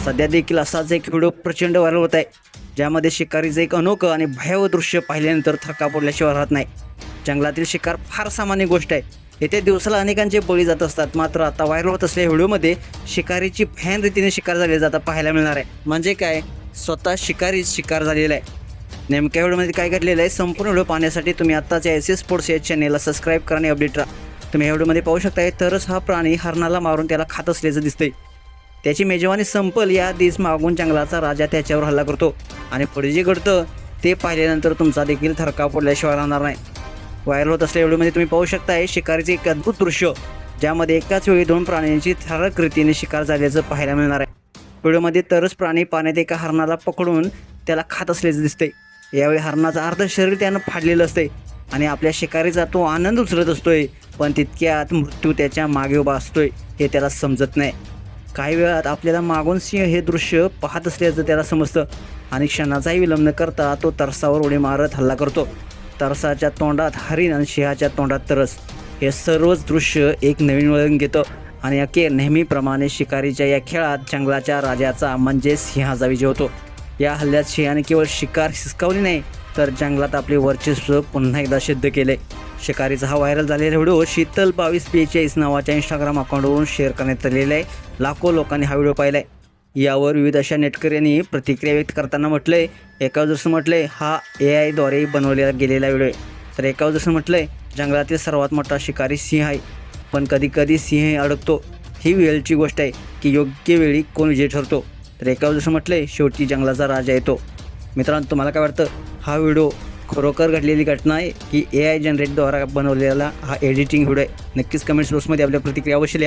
सध्या देखील असाच एक व्हिडिओ प्रचंड व्हायरल होत आहे, ज्यामध्ये शिकारीचं एक अनोखं आणि भयावह दृश्य पाहिल्यानंतर थक्का पडल्याशिवाय राहत नाही. जंगलातील शिकार फार सामान्य गोष्ट आहे. येथे दिवसाला अनेकांचे बळी जात असतात. मात्र आता व्हायरल होत असलेल्या व्हिडिओमध्ये शिकारीची भयान रीतीने शिकार झाले जाता पाहायला मिळणार आहे. म्हणजे काय, स्वतः शिकारीच शिकार झालेला आहे. नेमक्या व्हिडिओमध्ये काय घडलेलं आहे, संपूर्ण व्हिडिओ पाहण्यासाठी तुम्ही आत्ताच एस स्पोर्ट्स या चॅनेलला सबस्क्राईब करा आणि अपडेट राहा. तुम्ही या व्हिडिओमध्ये पाहू शकताय, तरच हा प्राणी हरणाला मारून त्याला खात असल्याचं दिसतंय. त्याची मेजवानी संपल या आधीच मागून जंगलाचा राजा त्याच्यावर हल्ला करतो आणि पुढे जे घडतं ते पाहिल्यानंतर तुमचा देखील थरकाप पडल्याशिवाय राहणार नाही. व्हायरल होत असलेल्या व्हिडिओमध्ये तुम्ही पाहू शकताय शिकारीचे एक अद्भुत दृश्य, ज्यामध्ये एकाच वेळी दोन प्राण्यांची थरारक रीतीने शिकार झाल्याचं पाहायला मिळणार आहे. व्हिडिओमध्ये तरच प्राणी पाण्यात एका हरणाला पकडून त्याला खात असल्याचं दिसतंय. यावेळी हरणाचं अर्ध शरीर त्यानं फाडलेलं असतंय आणि आपल्या शिकारीचा तो आनंद उचलत असतोय, पण तितक्यात मृत्यू त्याच्या मागे उभा असतोय हे त्याला समजत नाही. काही वेळात आपल्याला मागून सिंह हे दृश्य पाहत असल्याचं त्याला समजतं आणि क्षणाचाही विलंब न करता तो तरसावर उडी मारत हल्ला करतो. तरसाच्या तोंडात हरिण आणि सिंहाच्या तोंडात तरस, हे सर्वच दृश्य एक नवीन वळण घेतं आणि अखेर नेहमीप्रमाणे शिकारीच्या या खेळात जंगलाच्या राजाचा म्हणजे सिंहाचा विजय होतो. या हल्ल्यात सिंहाने केवळ शिकार हिसकावली नाही, तर जंगलात आपले वर्चस्व पुन्हा एकदा सिद्ध केले. शिकारीचा हा व्हायरल झालेला व्हिडिओ शीतल2242 नावाच्या इंस्टाग्राम अकाउंटवरून शेअर करण्यात आलेला आहे. लाखो लोकांनी हा व्हिडिओ पाहिला आहे. यावर विविध अशा नेटकऱ्यांनी प्रतिक्रिया व्यक्त करताना म्हटलंय, एकावर जसं म्हटलंय हा AI द्वारे बनवलेला गेलेला व्हिडिओ आहे, तर एकावर जसं म्हटलंय जंगलातील सर्वात मोठा शिकारी सिंह आहे, पण कधीकधी सिंह अडकतो. ही वेळची गोष्ट आहे की योग्य वेळी कोण विजय ठरतो. तर एकावर जसं म्हटलंय शेवटी जंगलाचा राजा येतो. मित्रांनो, तुम्हाला काय वाटतं, हा व्हिडिओ खरोखर घडलेली घटना आहे की AI जनरेटद्वारा बनवलेला हा एडिटिंग व्हिडिओ आहे? नक्कीच कमेंट्स बॉक्समध्ये आपल्या प्रतिक्रिया अवश्य लिहा.